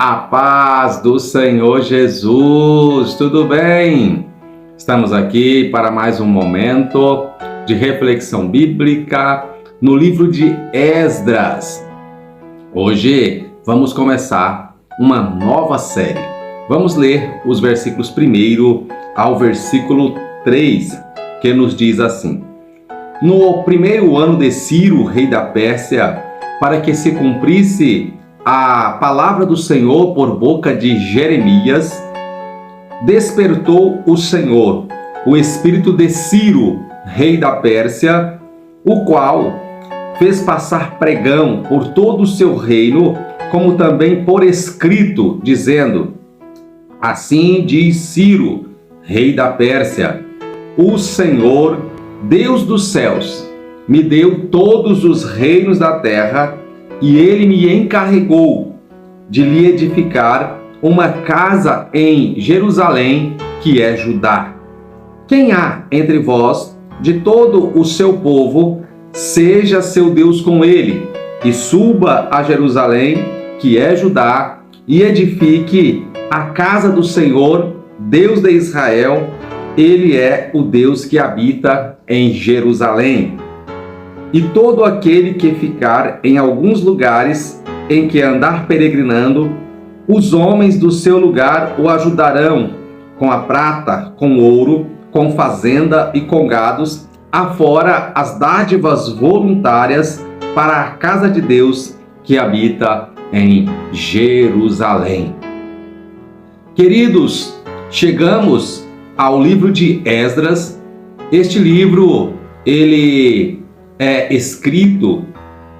A paz do Senhor Jesus, tudo bem? Estamos aqui para mais um momento de reflexão bíblica no livro de Esdras. Hoje vamos começar uma nova série. Vamos ler os versículos 1 ao versículo 3, que nos diz assim: No primeiro ano de Ciro, rei da Pérsia, para que se cumprisse a palavra do Senhor por boca de Jeremias, despertou o Senhor o espírito de Ciro, rei da Pérsia, o qual fez passar pregão por todo o seu reino, como também por escrito, dizendo: Assim diz Ciro, rei da Pérsia: O Senhor, Deus dos céus, me deu todos os reinos da terra, e ele me encarregou de lhe edificar uma casa em Jerusalém, que é Judá. Quem há entre vós, de todo o seu povo, seja seu Deus com ele, e suba a Jerusalém, que é Judá, e edifique a casa do Senhor, Deus de Israel. Ele é o Deus que habita em Jerusalém. E todo aquele que ficar em alguns lugares em que andar peregrinando, os homens do seu lugar o ajudarão com a prata, com ouro, com fazenda e com gados, afora as dádivas voluntárias para a casa de Deus que habita em Jerusalém. Queridos, chegamos ao livro de Esdras. Este livro, ele é escrito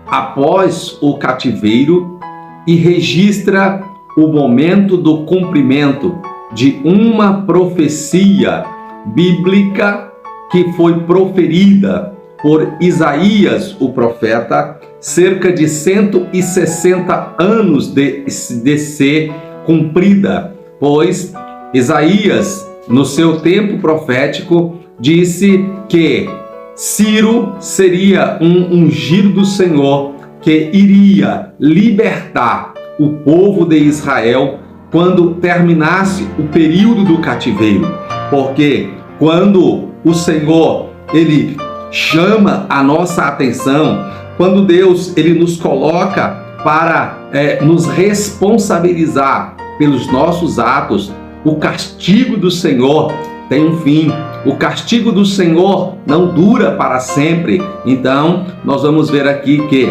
após o cativeiro e registra o momento do cumprimento de uma profecia bíblica que foi proferida por Isaías, o profeta, cerca de 160 anos de ser cumprida, pois Isaías, no seu tempo profético, disse que Ciro seria um ungido do Senhor que iria libertar o povo de Israel quando terminasse o período do cativeiro. Porque quando o Senhor, ele chama a nossa atenção, quando Deus, ele nos coloca para nos responsabilizar pelos nossos atos, o castigo do Senhor tem um fim. O castigo do Senhor não dura para sempre. Então, nós vamos ver aqui que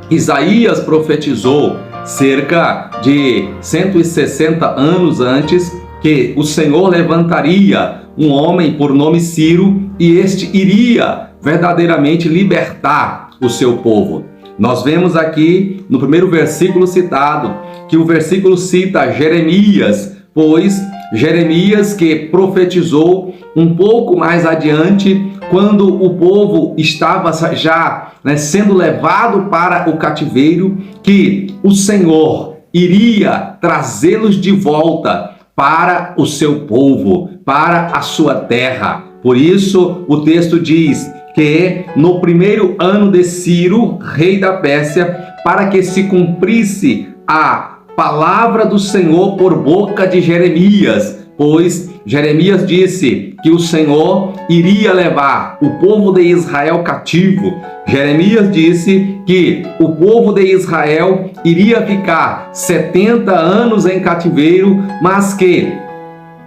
Isaías profetizou cerca de 160 anos antes que o Senhor levantaria um homem por nome Ciro e este iria verdadeiramente libertar o seu povo. Nós vemos aqui no primeiro versículo citado que o versículo cita Jeremias, pois Jeremias que profetizou um pouco mais adiante, quando o povo estava já sendo levado para o cativeiro, que o Senhor iria trazê-los de volta para o seu povo, para a sua terra. Por isso o texto diz que no primeiro ano de Ciro, rei da Pérsia, para que se cumprisse a palavra do Senhor por boca de Jeremias, pois Jeremias disse que o Senhor iria levar o povo de Israel cativo. Jeremias disse que o povo de Israel iria ficar 70 anos em cativeiro, mas que,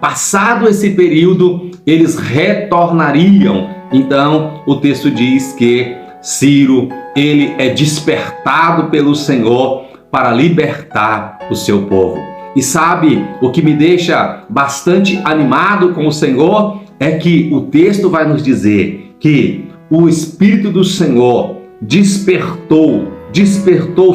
passado esse período, eles retornariam. Então, o texto diz que Ciro, ele é despertado pelo Senhor para libertar o seu povo. E sabe o que me deixa bastante animado com o Senhor? É que o texto vai nos dizer que o Espírito do Senhor despertou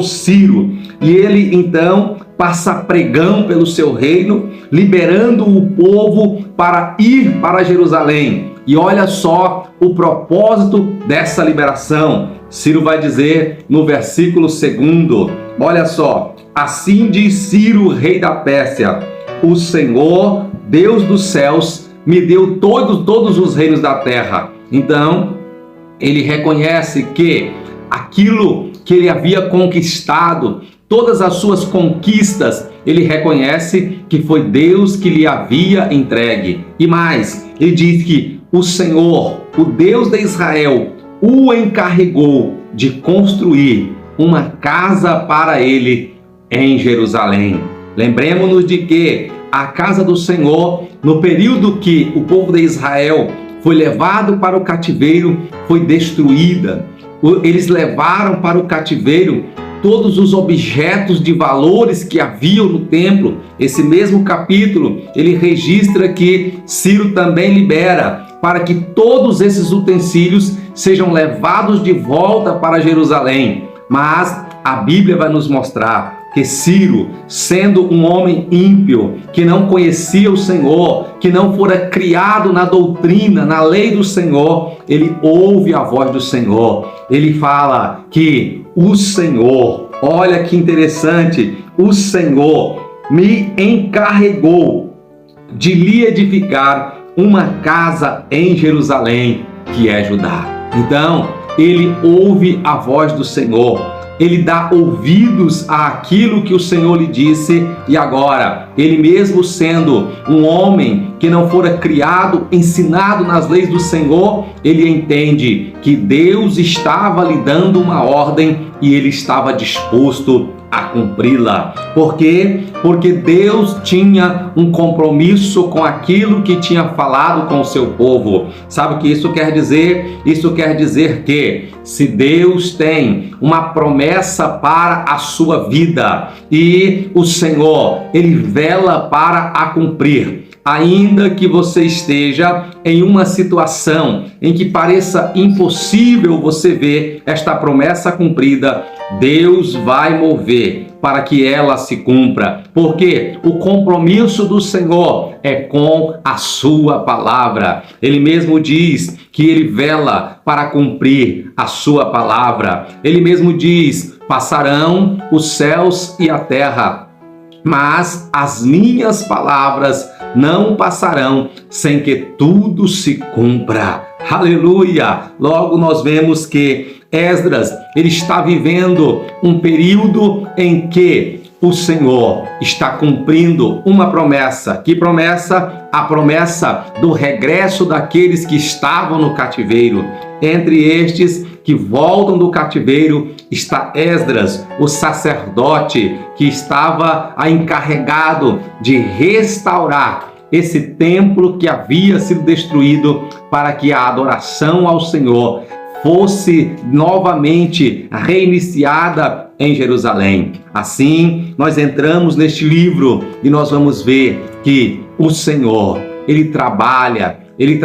Ciro, e ele então passa pregão pelo seu reino, liberando o povo para ir para Jerusalém. E olha só o propósito dessa liberação. Ciro vai dizer no versículo 2, olha só: Assim diz Ciro, rei da Pérsia: O Senhor, Deus dos céus, me deu todos os reinos da terra. Então, ele reconhece que aquilo que ele havia conquistado, todas as suas conquistas, ele reconhece que foi Deus que lhe havia entregue. E mais, ele diz que o Senhor, o Deus de Israel, o encarregou de construir uma casa para ele em Jerusalém. Lembremos-nos de que a casa do Senhor, no período que o povo de Israel foi levado para o cativeiro, foi destruída. Eles levaram para o cativeiro todos os objetos de valores que haviam no templo. Esse mesmo capítulo, ele registra que Ciro também libera para que todos esses utensílios sejam levados de volta para Jerusalém. Mas a Bíblia vai nos mostrar que Ciro, sendo um homem ímpio, que não conhecia o Senhor, que não fora criado na doutrina, na lei do Senhor, ele ouve a voz do Senhor. Ele fala que o Senhor, olha que interessante, o Senhor me encarregou de lhe edificar uma casa em Jerusalém, que é Judá. Então, ele ouve a voz do Senhor. Ele dá ouvidos àquilo que o Senhor lhe disse, e agora, ele mesmo sendo um homem que não fora criado, ensinado nas leis do Senhor, ele entende que Deus estava lhe dando uma ordem e ele estava disposto a cumpri-la. Por quê? Porque Deus tinha um compromisso com aquilo que tinha falado com o seu povo. Sabe o que isso quer dizer? Isso quer dizer que se Deus tem uma promessa para a sua vida e o Senhor, ele vela para a cumprir. Ainda que você esteja em uma situação em que pareça impossível você ver esta promessa cumprida, Deus vai mover para que ela se cumpra, porque o compromisso do Senhor é com a sua palavra. Ele mesmo diz que ele vela para cumprir a sua palavra. Ele mesmo diz: passarão os céus e a terra, mas as minhas palavras não passarão sem que tudo se cumpra. Aleluia! Logo nós vemos que Esdras, ele está vivendo um período em que o Senhor está cumprindo uma promessa. Que promessa? A promessa do regresso daqueles que estavam no cativeiro. Entre estes que voltam do cativeiro está Esdras, o sacerdote que estava encarregado de restaurar esse templo que havia sido destruído para que a adoração ao Senhor fosse novamente reiniciada em Jerusalém. Assim, nós entramos neste livro e nós vamos ver que o Senhor, ele trabalha, ele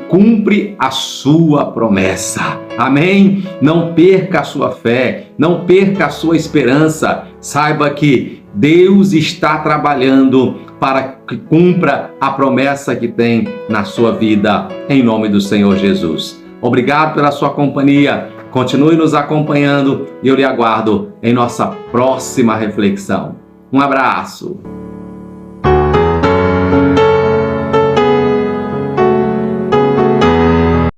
cumpre a sua promessa. Amém? Não perca a sua fé, não perca a sua esperança. Saiba que Deus está trabalhando para que cumpra a promessa que tem na sua vida, em nome do Senhor Jesus. Obrigado pela sua companhia. Continue nos acompanhando e eu lhe aguardo em nossa próxima reflexão. Um abraço.